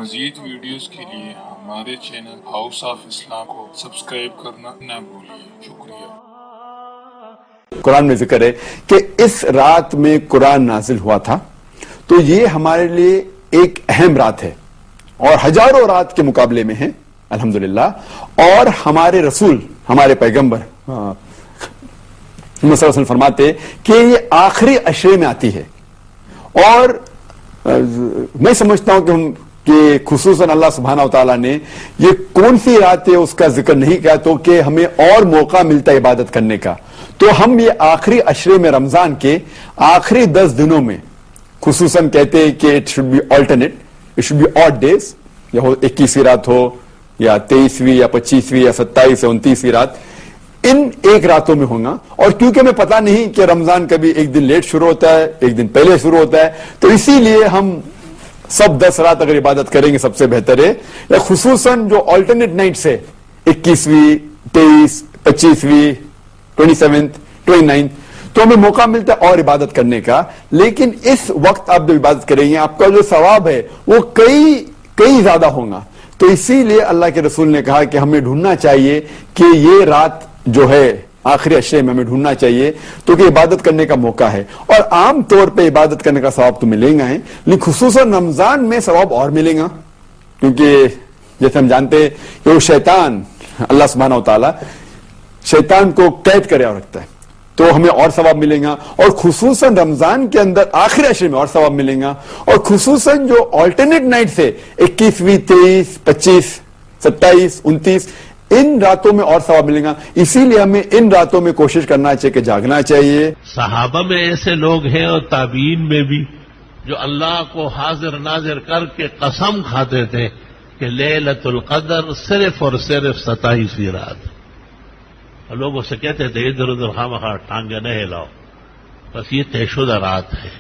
مزید ویڈیوز کے لیے ہمارے چینل ہاؤس آف اسلام کو سبسکرائب کرنا نہ بھولیے۔ شکریہ۔ قرآن میں ذکر ہے کہ اس رات میں قرآن نازل ہوا تھا، تو یہ ہمارے لیے ایک اہم رات ہے اور ہزاروں رات کے مقابلے میں ہے الحمدللہ۔ اور ہمارے رسول، ہمارے پیغمبر محمد صلی اللہ علیہ وسلم فرماتے کہ یہ آخری عشرے میں آتی ہے، اور میں سمجھتا ہوں کہ خصوصاً اللہ سبحانہ وتعالیٰ نے یہ کون سی رات ہے اس کا ذکر نہیں کیا، تو کہ ہمیں اور موقع ملتا ہے عبادت کرنے کا۔ تو ہم یہ آخری عشرے میں رمضان کے آخری 10 دنوں میں خصوصاً کہتے ہیں کہ it should be alternate, it should be odd days, یا 21ویں رات ہو یا 23ویں یا 25ویں یا 27 یا 29ویں رات، ان ایک راتوں میں ہوگا۔ اور کیونکہ ہمیں پتہ نہیں کہ رمضان کبھی ایک دن لیٹ شروع ہوتا ہے، ایک دن پہلے شروع ہوتا ہے، تو اسی لیے ہم سب 10 رات اگر عبادت کریں گے سب سے بہتر ہے، یا خصوصاً جو آلٹرنیٹ نائٹس ہے 21ویں 23 25ویں 27 29، تو ہمیں موقع ملتا ہے اور عبادت کرنے کا۔ لیکن اس وقت آپ جو عبادت کریں گے آپ کا جو ثواب ہے وہ کئی زیادہ ہوگا۔ تو اسی لیے اللہ کے رسول نے کہا کہ ہمیں ڈھونڈنا چاہیے کہ یہ رات جو ہے آخری عشرے میں ہمیں ڈھونڈنا چاہیے، تو کہ عبادت کرنے کا موقع ہے۔ اور عام طور پہ عبادت کرنے کا ثواب تو ملے گا، لیکن خصوصاً رمضان میں ثواب اور ملے گا، کیونکہ جیسے ہم جانتے ہیں کہ وہ شیطان، اللہ سبحانہ و تعالیٰ شیطان کو قید کرے اور رکھتا ہے، تو ہمیں اور ثواب ملے گا۔ اور خصوصاً رمضان کے اندر آخری عشرے میں اور ثواب ملے گا۔ اور خصوصاً جو آلٹرنیٹ نائٹ ہے 21ویں 23 25 27 29، ان راتوں میں اور ثواب ملے گا۔ اسی لیے ہمیں ان راتوں میں کوشش کرنا چاہیے کہ جاگنا چاہیے۔ صحابہ میں ایسے لوگ ہیں اور تابعین میں بھی جو اللہ کو حاضر ناظر کر کے قسم کھاتے تھے کہ لیلۃ القدر صرف اور صرف 27ویں رات۔ اور لوگ اسے کہتے تھے ادھر ادھر خواہ ٹانگے نہ ہلاؤ، بس یہ طے شدہ رات ہے۔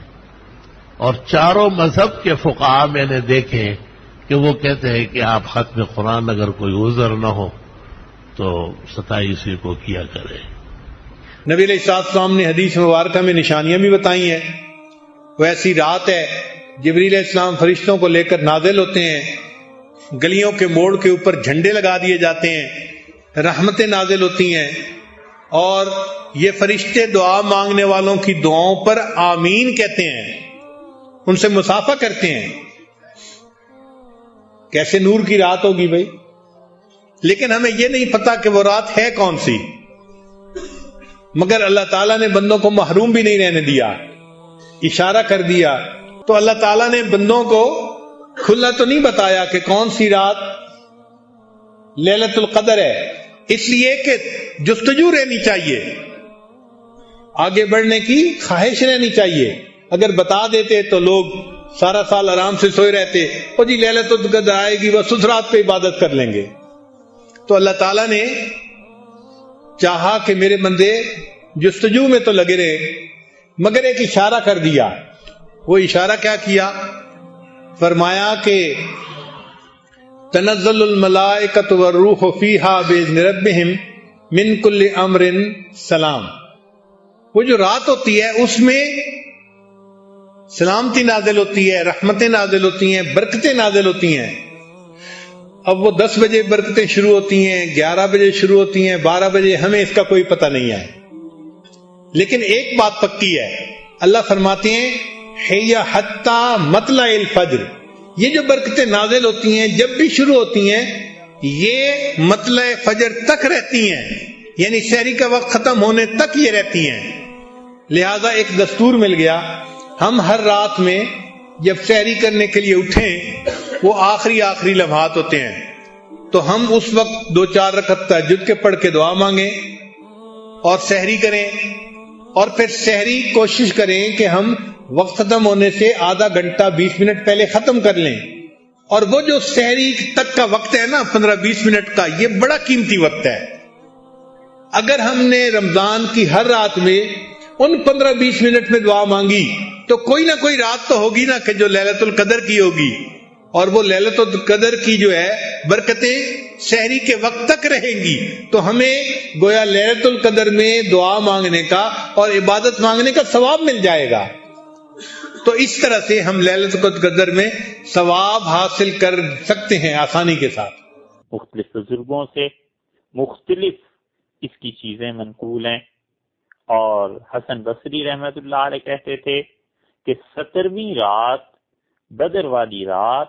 اور چاروں مذہب کے فقہاء میں نے دیکھے کہ وہ کہتے ہیں کہ آپ ختم قرآن اگر کوئی عذر نہ ہو تو 27ویں کو کیا کرے۔ نبی علیہ السلام نے حدیث مبارکہ میں نشانیاں بھی بتائی ہیں۔ وہ ایسی رات ہے جبریل علیہ السلام فرشتوں کو لے کر نازل ہوتے ہیں، گلیوں کے موڑ کے اوپر جھنڈے لگا دیے جاتے ہیں، رحمتیں نازل ہوتی ہیں، اور یہ فرشتے دعا مانگنے والوں کی دعاؤں پر آمین کہتے ہیں، ان سے مصافحہ کرتے ہیں۔ کیسے نور کی رات ہوگی بھائی؟ لیکن ہمیں یہ نہیں پتا کہ وہ رات ہے کون سی، مگر اللہ تعالیٰ نے بندوں کو محروم بھی نہیں رہنے دیا، اشارہ کر دیا۔ تو اللہ تعالیٰ نے بندوں کو کھلا تو نہیں بتایا کہ کون سی رات لیلۃ القدر ہے، اس لیے کہ جستجو رہنی چاہیے، آگے بڑھنے کی خواہش رہنی چاہیے۔ اگر بتا دیتے تو لوگ سارا سال آرام سے سوئے رہتے، او جی لیلۃ القدر آئے گی بس اس رات پہ عبادت کر لیں گے۔ تو اللہ تعالیٰ نے چاہا کہ میرے بندے جستجو میں تو لگے رہے، مگر ایک اشارہ کر دیا۔ وہ اشارہ کیا کیا؟ فرمایا کہ تنزل الملائکۃ والروح فیہا بإذن ربہم من کل امر سلام۔ وہ جو رات ہوتی ہے اس میں سلامتی نازل ہوتی ہے، رحمتیں نازل ہوتی ہیں، برکتیں نازل ہوتی ہیں۔ اب وہ 10 بجے برکتیں شروع ہوتی ہیں، 11 بجے شروع ہوتی ہیں، 12 بجے، ہمیں اس کا کوئی پتہ نہیں ہے۔ لیکن ایک بات پکی ہے، اللہ فرماتے ہیں حی حتی مطلع الفجر، یہ جو برکتیں نازل ہوتی ہیں جب بھی شروع ہوتی ہیں یہ مطلع فجر تک رہتی ہیں، یعنی سحری کا وقت ختم ہونے تک یہ رہتی ہیں۔ لہذا ایک دستور مل گیا، ہم ہر رات میں جب سحری کرنے کے لیے اٹھیں، وہ آخری لمحات ہوتے ہیں، تو ہم اس وقت 2-4 رکعت تہجد کے پڑھ کے دعا مانگیں اور سحری کریں، اور پھر سحری کوشش کریں کہ ہم وقت ختم ہونے سے آدھا گھنٹہ 20 منٹ پہلے ختم کر لیں۔ اور وہ جو سحری تک کا وقت ہے نا 15-20 منٹ کا، یہ بڑا قیمتی وقت ہے۔ اگر ہم نے رمضان کی ہر رات میں ان 15-20 منٹ میں دعا مانگی تو کوئی نہ کوئی رات تو ہوگی نا کہ جو لیلۃ القدر کی ہوگی، اور وہ لیلۃ القدر کی جو ہے برکتیں سحری کے وقت تک رہیں گی، تو ہمیں گویا لیلۃ القدر میں دعا مانگنے کا اور عبادت مانگنے کا ثواب مل جائے گا۔ تو اس طرح سے ہم لیلۃ القدر میں ثواب حاصل کر سکتے ہیں آسانی کے ساتھ۔ مختلف بزرگوں سے مختلف اس کی چیزیں منقول ہیں، اور حسن بصری رحمت اللہ علیہ کہتے تھے کہ 17ویں رات بدر والی رات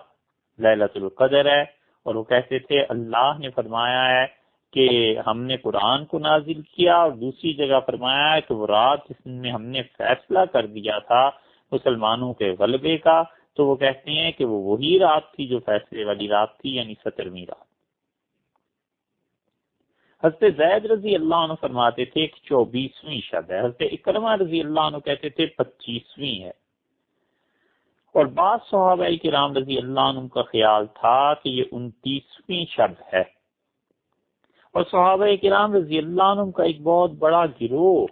لیلۃ القدر ہے، اور وہ کہتے تھے اللہ نے فرمایا ہے کہ ہم نے قرآن کو نازل کیا، اور دوسری جگہ فرمایا ہے کہ وہ رات جس میں ہم نے فیصلہ کر دیا تھا مسلمانوں کے غلبے کا، تو وہ کہتے ہیں کہ وہ وہی رات تھی جو فیصلے والی رات تھی، یعنی 17ویں رات۔ حضرت زید رضی اللہ عنہ فرماتے تھے کہ 24ویں شب ہے، حضرت اکرمہ رضی اللہ عنہ کہتے تھے 25ویں ہے، اور بعض صحابہ کرام رضی اللہ عنہ کا خیال تھا کہ یہ 29ویں شب ہے، اور صحابہ کرام رضی اللہ عنہ کا ایک بہت بڑا گروہ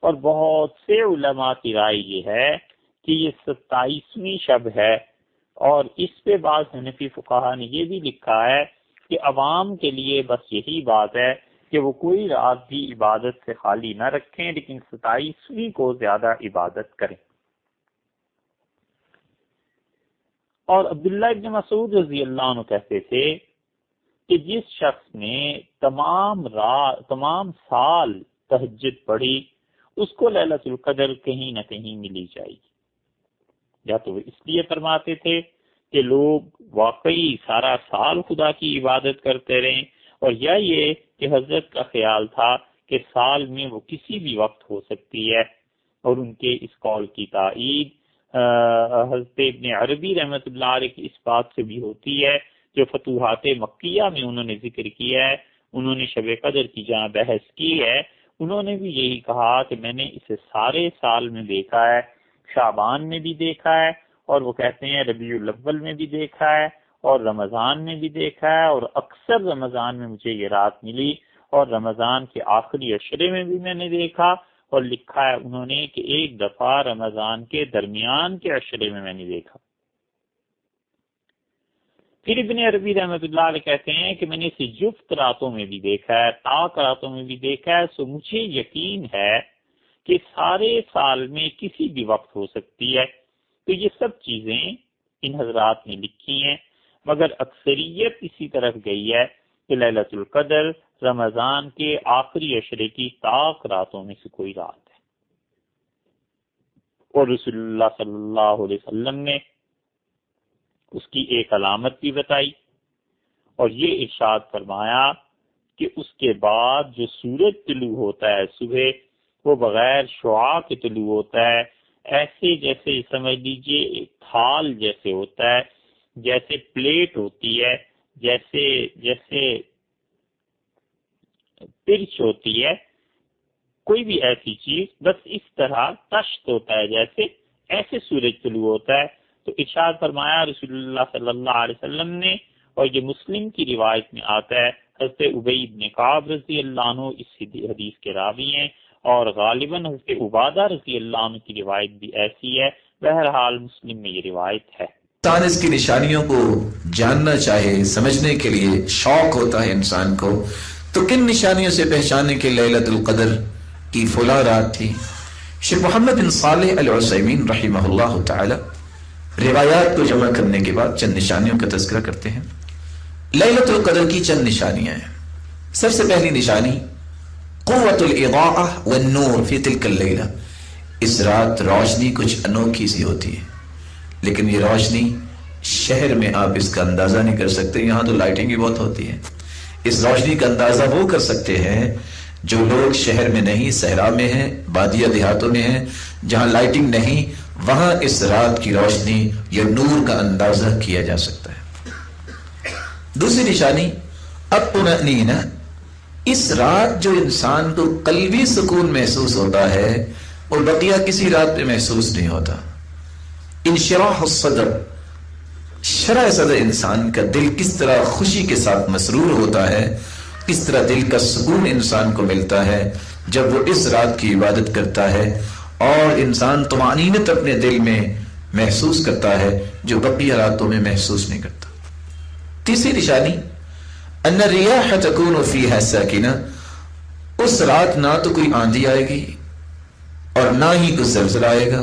اور بہت سے علماء کی رائے یہ ہے کہ یہ 27ویں شب ہے، اور اس پہ بعض حنفی فقہا نے یہ بھی لکھا ہے کہ عوام کے لیے بس یہی بات ہے کہ وہ کوئی رات بھی عبادت سے خالی نہ رکھیں، لیکن 27ویں کو زیادہ عبادت کریں۔ اور عبداللہ ابن مسعود رضی اللہ عنہ کہتے تھے کہ جس شخص نے تمام سال تہجد پڑھی اس کو لیلۃ القدر کہیں نہ کہیں ملی جائے گی۔ یا تو وہ اس لیے فرماتے تھے کہ لوگ واقعی سارا سال خدا کی عبادت کرتے رہیں، اور یا یہ کہ حضرت کا خیال تھا کہ سال میں وہ کسی بھی وقت ہو سکتی ہے، اور ان کے اس قول کی تائید حضرت ابن عربی رحمۃ اللہ علیہ کی اس بات سے بھی ہوتی ہے جو فتوحات مکیہ میں انہوں نے ذکر کیا ہے۔ انہوں نے شب قدر کی جہاں بحث کی ہے، انہوں نے بھی یہی کہا کہ میں نے اسے سارے سال میں دیکھا ہے، شعبان میں بھی دیکھا ہے، اور وہ کہتے ہیں ربیع الاول میں بھی دیکھا ہے، اور رمضان میں بھی دیکھا ہے، اور اکثر رمضان میں مجھے یہ رات ملی، اور رمضان کے آخری عشرے میں بھی میں نے دیکھا، اور لکھا ہے انہوں نے کہ ایک دفعہ رمضان کے درمیان کے عشرے میں نے دیکھا۔ پھر ابن عربی رحمۃ اللہ علیہ کہتے ہیں کہ میں نے اسے جفت راتوں میں بھی دیکھا ہے، طاق راتوں میں بھی دیکھا ہے، سو مجھے یقین ہے کہ سارے سال میں کسی بھی وقت ہو سکتی ہے۔ تو یہ سب چیزیں ان حضرات نے لکھی ہیں، مگر اکثریت اسی طرف گئی ہے کہ لیلۃ القدر رمضان کے آخری عشرے کی طاق راتوں میں سے کوئی رات ہے، اور رسول اللہ صلی اللہ علیہ وسلم نے اس کی ایک علامت بھی بتائی، اور یہ ارشاد فرمایا کہ اس کے بعد جو سورج طلوع ہوتا ہے صبح، وہ بغیر شعاع کے طلوع ہوتا ہے، ایسے جیسے سمجھ لیجئے ایک تھال جیسے ہوتا ہے، جیسے پلیٹ ہوتی ہے، جیسے پرچ ہوتی ہے، کوئی بھی ایسی چیز، بس اس طرح تشت ہوتا ہے جیسے، ایسے سورج طلوع ہوتا ہے۔ تو ارشاد فرمایا رسول اللہ صلی اللہ علیہ وسلم نے، اور یہ مسلم کی روایت میں آتا ہے، حضرت ابی بن کعب رضی اللہ عنہ اس حدیث کے راوی ہیں، اور غالباً حضرت عبادہ رضی اللہ عنہ کی روایت بھی ایسی ہے، بہرحال مسلم میں یہ روایت ہے۔ انسان اس کی نشانیوں کو جاننا چاہے، سمجھنے کے لیے شوق ہوتا ہے انسان کو، تو کن نشانیوں سے پہچانے کہ لیلۃ القدر کی فلاں رات تھی؟ شیخ محمد بن صالح العثیمین رحمہ اللہ تعالی روایات کو جمع کرنے کے بعد چند نشانیوں کا تذکرہ کرتے ہیں۔ لیلۃ القدر کی چند نشانیاں ہیں۔ سب سے پہلی نشانی قوت الاضاءہ والنور فی تلک اللیلہ، اس رات روشنی کچھ انوکھی سی ہوتی ہے، لیکن یہ روشنی شہر میں آپ اس کا اندازہ نہیں کر سکتے، یہاں تو لائٹنگ بھی بہت ہوتی ہے۔ اس روشنی کا اندازہ وہ کر سکتے ہیں جو لوگ شہر میں نہیں، صحرا میں ہیں، بادیہ دیہاتوں میں ہیں، جہاں لائٹنگ نہیں، وہاں اس رات کی روشنی یا نور کا اندازہ کیا جا سکتا ہے۔ دوسری نشانی الطمأنینہ، اس رات جو انسان کو قلبی سکون محسوس ہوتا ہے وہ بقیہ کسی رات پہ محسوس نہیں ہوتا۔ انشراح الصدر، شرح صدر انسان کا دل کس طرح خوشی کے ساتھ مسرور ہوتا ہے، کس طرح دل کا سکون انسان کو ملتا ہے جب وہ اس رات کی عبادت کرتا ہے، اور انسان طمأنینت اپنے دل میں محسوس کرتا ہے جو بقیہ راتوں میں محسوس نہیں کرتا۔ تیسری نشانی ان الریاح تکون فیہا ساکنہ، اس رات نہ تو کوئی آندھی آئے گی اور نہ ہی کوئی زلزلہ آئے گا،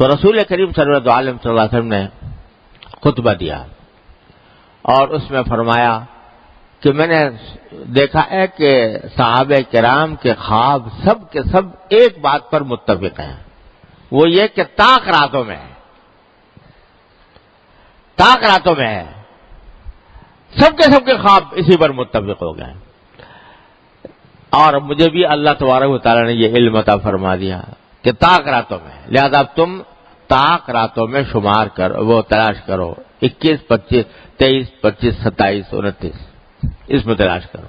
تو رسول کریم صلی اللہ علیہ وسلم نے خطبہ دیا اور اس میں فرمایا کہ میں نے دیکھا ہے کہ صحابہ کرام کے خواب سب کے سب ایک بات پر متفق ہیں، وہ یہ کہ طاق راتوں میں ہے، طاق راتوں میں ہے، سب کے خواب اسی پر متفق ہو گئے. اور مجھے بھی اللہ تبارک و تعالیٰ نے یہ علم عطا فرما دیا کہ طاق راتوں میں، لہذا اب تم طاق راتوں میں شمار کرو، وہ تلاش کرو، 21، 25، 23، 25، 27، 29 اس میں تلاش کرو.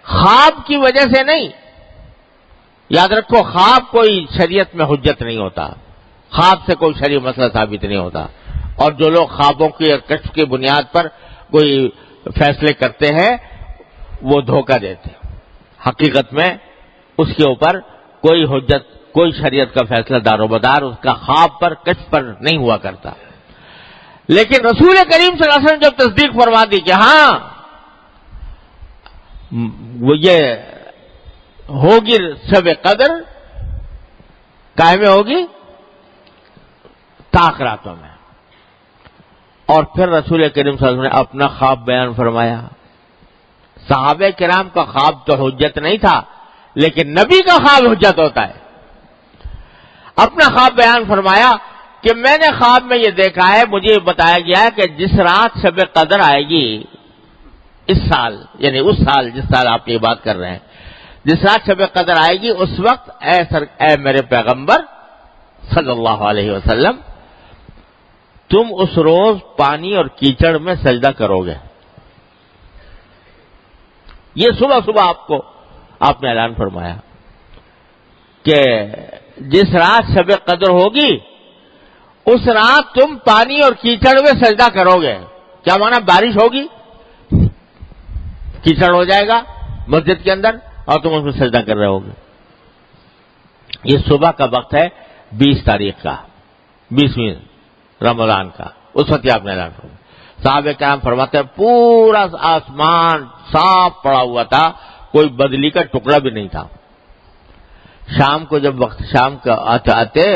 خواب کی وجہ سے نہیں، یاد رکھو خواب کوئی شریعت میں حجت نہیں ہوتا، خواب سے کوئی شرعی مسئلہ ثابت نہیں ہوتا. اور جو لوگ خوابوں کی اور کشف کی بنیاد پر کوئی فیصلے کرتے ہیں وہ دھوکہ دیتے ہیں. حقیقت میں اس کے اوپر کوئی حجت، کوئی شریعت کا فیصلہ دار و مدار اس کا خواب پر کشف پر نہیں ہوا کرتا. لیکن رسول کریم صلی اللہ علیہ وسلم جب تصدیق فرما دی کہ ہاں وہ یہ ہوگی شب قدر، کائے میں ہوگی؟ طاق راتوں میں. اور پھر رسول کریم صلی اللہ علیہ وسلم نے اپنا خواب بیان فرمایا. صحابہ کرام کا خواب تو حجت نہیں تھا، لیکن نبی کا خواب حجت ہوتا ہے. اپنا خواب بیان فرمایا کہ میں نے خواب میں یہ دیکھا ہے، مجھے بتایا گیا ہے کہ جس رات شب قدر آئے گی اس سال، یعنی اس سال جس سال آپ یہ بات کر رہے ہیں، جس رات شب قدر آئے گی اس وقت اے میرے پیغمبر صلی اللہ علیہ وسلم، تم اس روز پانی اور کیچڑ میں سجدہ کرو گے. یہ صبح آپ نے اعلان فرمایا کہ جس رات شب قدر ہوگی اس رات تم پانی اور کیچڑ میں سجدہ کرو گے. کیا مانا؟ بارش ہوگی، کیچڑ ہو جائے گا مسجد کے اندر اور تم اس میں سجدہ کر رہے ہوگے. یہ صبح کا وقت ہے 20 تاریخ کا، 20ویں رمضان کا. اس وقت آپ نے اعلان فرمایا. صحابہ کرام فرماتے ہیں پورا آسمان صاف پڑا ہوا تھا، کوئی بدلی کا ٹکڑا بھی نہیں تھا. شام کو جب وقت شام کا آتے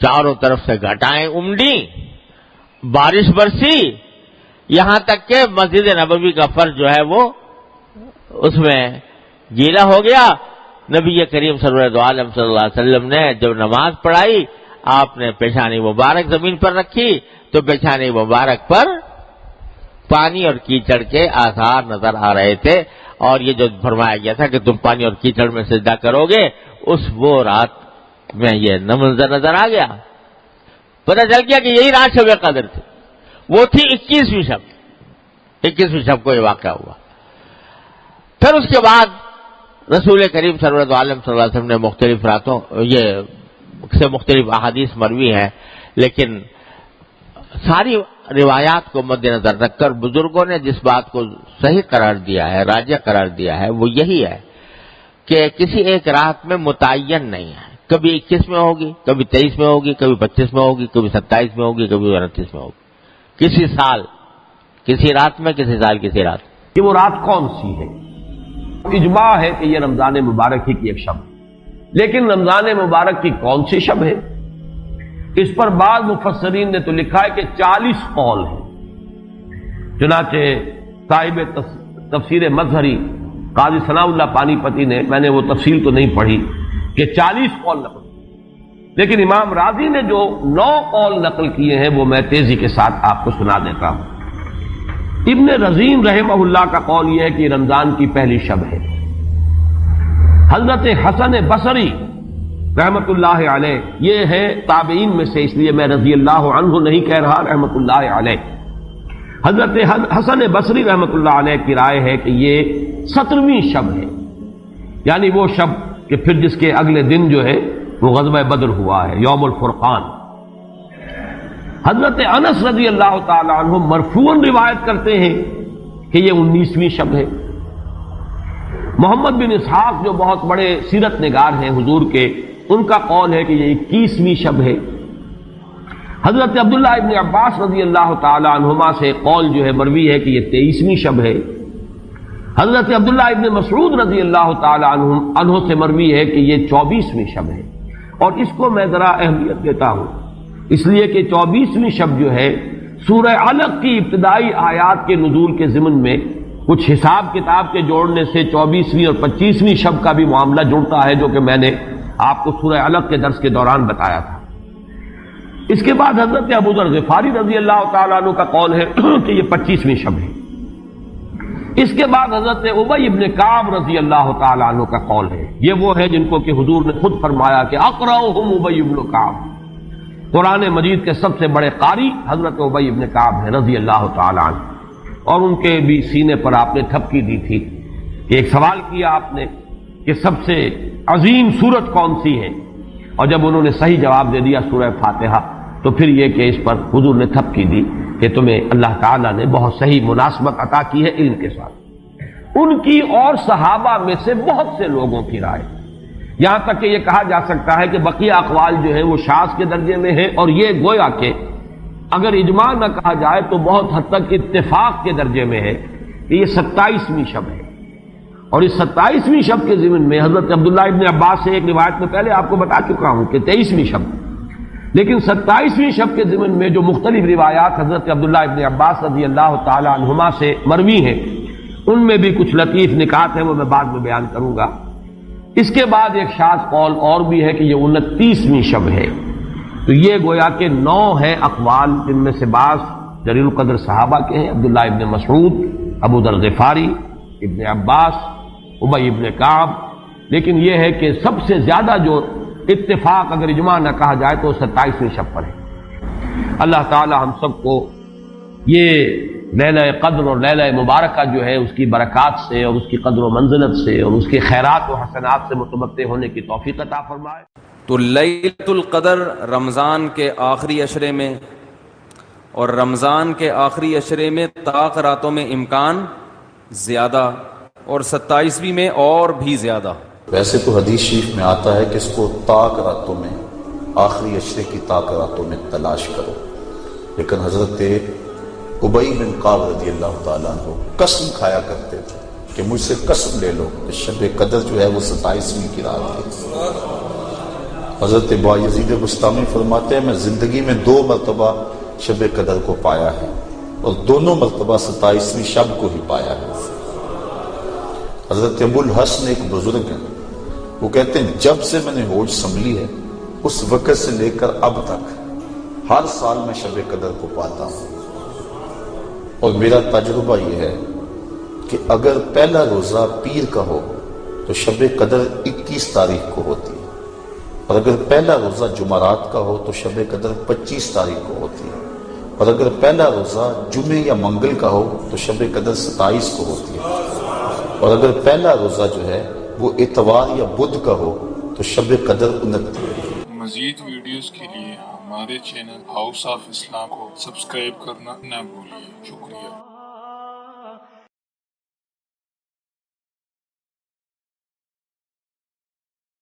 چاروں طرف سے گھٹائیں امڈی، بارش برسی، یہاں تک کہ مسجد نبوی کا فرش جو ہے وہ اس میں گیلا ہو گیا. نبی کریم صلی اللہ علیہ وسلم نے جب نماز پڑھائی، آپ نے پیشانی مبارک زمین پر رکھی تو پیشانی مبارک پر پانی اور کیچڑ کے آثار نظر آ رہے تھے. اور یہ جو فرمایا گیا تھا کہ تم پانی اور کیچڑ میں سجدہ کرو گے، وہ رات میں یہ منظر نظر آ گیا. پتہ چل گیا کہ یہی رات شب قدر تھی. وہ تھی 21ویں شب کو یہ واقعہ ہوا. پھر اس کے بعد رسول کریم صلی اللہ علیہ وسلم نے مختلف راتوں یہ سے مختلف احادیث مروی ہیں، لیکن ساری روایات کو مد نظر رکھ کر بزرگوں نے جس بات کو صحیح قرار دیا ہے، راجح قرار دیا ہے، وہ یہی ہے کہ کسی ایک رات میں متعین نہیں ہے. کبھی 21 میں ہوگی، کبھی 23 میں ہوگی، کبھی 25 میں ہوگی، کبھی 27 میں ہوگی، کبھی 29 میں ہوگی. کسی سال کسی رات میں، کسی سال کسی رات. کہ وہ رات کون سی ہے؟ اجماع ہے کہ یہ رمضان مبارک ہی کی ایک شب، لیکن رمضان مبارک کی کون سی شب ہے؟ اس پر بعض مفسرین نے تو لکھا ہے کہ 40 قول ہیں. چنانچہ صاحب تفسیر مظہری قاضی ثناء اللہ پانی پتی نے، میں نے وہ تفصیل تو نہیں پڑھی، کہ 40 قول نقل، لیکن امام راضی نے جو 9 قول نقل کیے ہیں وہ میں تیزی کے ساتھ آپ کو سنا دیتا ہوں. ابن رزین رحمہ اللہ کا قول یہ ہے کہ رمضان کی پہلی شب ہے. حضرت حسن بصری رحمت اللہ علیہ، یہ ہے تابعین میں سے، اس لیے میں رضی اللہ عنہ نہیں کہہ رہا، رحمت اللہ علیہ. حضرت حسن بصری رحمت اللہ علیہ کی رائے ہے کہ یہ 17ویں شب ہے، یعنی وہ شب کہ پھر جس کے اگلے دن جو ہے وہ غزوہ بدر ہوا ہے، یوم الفرقان. حضرت انس رضی اللہ تعالی عنہ مرفوعاً روایت کرتے ہیں کہ یہ 19ویں شب ہے. محمد بن اسحاق جو بہت بڑے سیرت نگار ہیں حضور کے، ان کا قول ہے کہ یہ 21ویں شب ہے. حضرت عبداللہ ابن عباس رضی اللہ تعالی عنہما سے قول جو ہے مروی ہے کہ یہ 23ویں شب ہے. حضرت عبداللہ ابن مسعود رضی اللہ تعالی عنہ سے مروی ہے کہ یہ 24ویں شب ہے. اور اس کو میں ذرا اہمیت دیتا ہوں اس لیے کہ 24ویں شب جو ہے سورہ علق کی ابتدائی آیات کے نزول کے ضمن میں کچھ حساب کتاب کے جوڑنے سے 24ویں اور 25ویں شب کا بھی معاملہ جڑتا ہے، جو کہ میں نے آپ کو سورہ علق کے درس کے دوران بتایا تھا۔ اس کے بعد حضرت ابو ذر غفاری رضی اللہ تعالیٰ عنہ کا قول ہے کہ یہ 25ویں شب ہے۔ اس کے بعد حضرت ابی ابن کعب رضی اللہ تعالیٰ عنہ کا قول ہے، یہ وہ ہے جن کو کہ حضور نے خود فرمایا کہ اقرأہم ابی ابن کعب، قرآن مجید کے سب سے بڑے قاری حضرت ابی ابن کعب ہیں رضی اللہ تعالیٰ عنہ، اور ان کے بھی سینے پر آپ نے تھپکی دی تھی کہ ایک سوال کیا آپ نے کہ سب سے عظیم سورت کون سی ہے، اور جب انہوں نے صحیح جواب دے دیا سورہ فاتحہ، تو پھر یہ کہ اس پر حضور نے تھپکی دی کہ تمہیں اللہ تعالیٰ نے بہت صحیح مناسبت عطا کی ہے علم کے ساتھ۔ ان کی اور صحابہ میں سے بہت سے لوگوں کی رائے، یہاں تک کہ یہ کہا جا سکتا ہے کہ بقیہ اقوال جو ہیں وہ شاذ کے درجے میں ہیں، اور یہ گویا کہ اگر اجماع نہ کہا جائے تو بہت حد تک اتفاق کے درجے میں ہے کہ یہ 27ویں شب ہے۔ اور اس 27ویں شب کے ضمن میں حضرت عبداللہ ابن عباس سے ایک روایت میں پہلے آپ کو بتا چکا ہوں کہ 23ویں شب، لیکن 27ویں شب کے ضمن میں جو مختلف روایات حضرت عبداللہ ابن عباس رضی اللہ تعالی عنہما سے مروی ہیں، ان میں بھی کچھ لطیف نکات ہیں، وہ میں بعد میں بیان کروں گا۔ اس کے بعد ایک شاذ قول اور بھی ہے کہ یہ 29ویں شب ہے، تو یہ گویا کہ 9 ہیں اقوال، جن میں سے بعض جلیل القدر صحابہ کے ہیں، عبداللہ ابن مسعود، ابو ذر غفاری، ابن عباس، ابی ابن کعب، لیکن یہ ہے کہ سب سے زیادہ جو اتفاق اگر اجماع نہ کہا جائے تو 27ویں شب پر ہے۔ اللہ تعالی ہم سب کو یہ لیلہ قدر اور لیلہ مبارکہ جو ہے اس کی برکات سے اور اس کی قدر و منزلت سے اور اس کی خیرات و حسنات سے متمتع ہونے کی توفیق عطا فرمائے۔ تو لیلۃ القدر رمضان کے آخری عشرے میں اور رمضان کے آخری عشرے میں طاق راتوں میں امکان زیادہ، اور 27ویں میں اور بھی زیادہ۔ ویسے تو حدیث شریف میں آتا ہے کہ اس کو طاق راتوں میں، آخری عشرے کی طاق راتوں میں تلاش کرو، لیکن حضرت ابی بن کعب رضی اللہ تعالیٰ عنہ قسم کھایا کرتے تھے کہ مجھ سے قسم لے لو کہ شب قدر جو ہے وہ 27ویں کی رات ہے۔ حضرت بایزید بستامی فرماتے ہیں میں زندگی میں 2 مرتبہ شب قدر کو پایا ہے، اور دونوں مرتبہ 27ویں شب کو ہی پایا ہے۔ حضرت ابو الحسن ایک بزرگ ہیں، وہ کہتے ہیں جب سے میں نے ہوش سنبھلی ہے اس وقت سے لے کر اب تک ہر سال میں شب قدر کو پاتا ہوں، اور میرا تجربہ یہ ہے کہ اگر پہلا روزہ پیر کا ہو تو شب قدر 21 تاریخ کو ہوتی ہے، اور اگر پہلا روزہ جمعرات کا ہو تو شب قدر 25 تاریخ کو ہوتی ہے، اور اگر پہلا روزہ جمعے یا منگل کا ہو تو شب قدر 27 کو ہوتی ہے، اور اگر پہلا روزہ جو ہے وہ اتوار یا بدھ کا ہو تو شب قدر 29۔ مزید ویڈیوز کے لیے ہمارے چینل ہاؤس آف اسلام کو سبسکرائب کرنا نہ بھولیے۔ شکریہ۔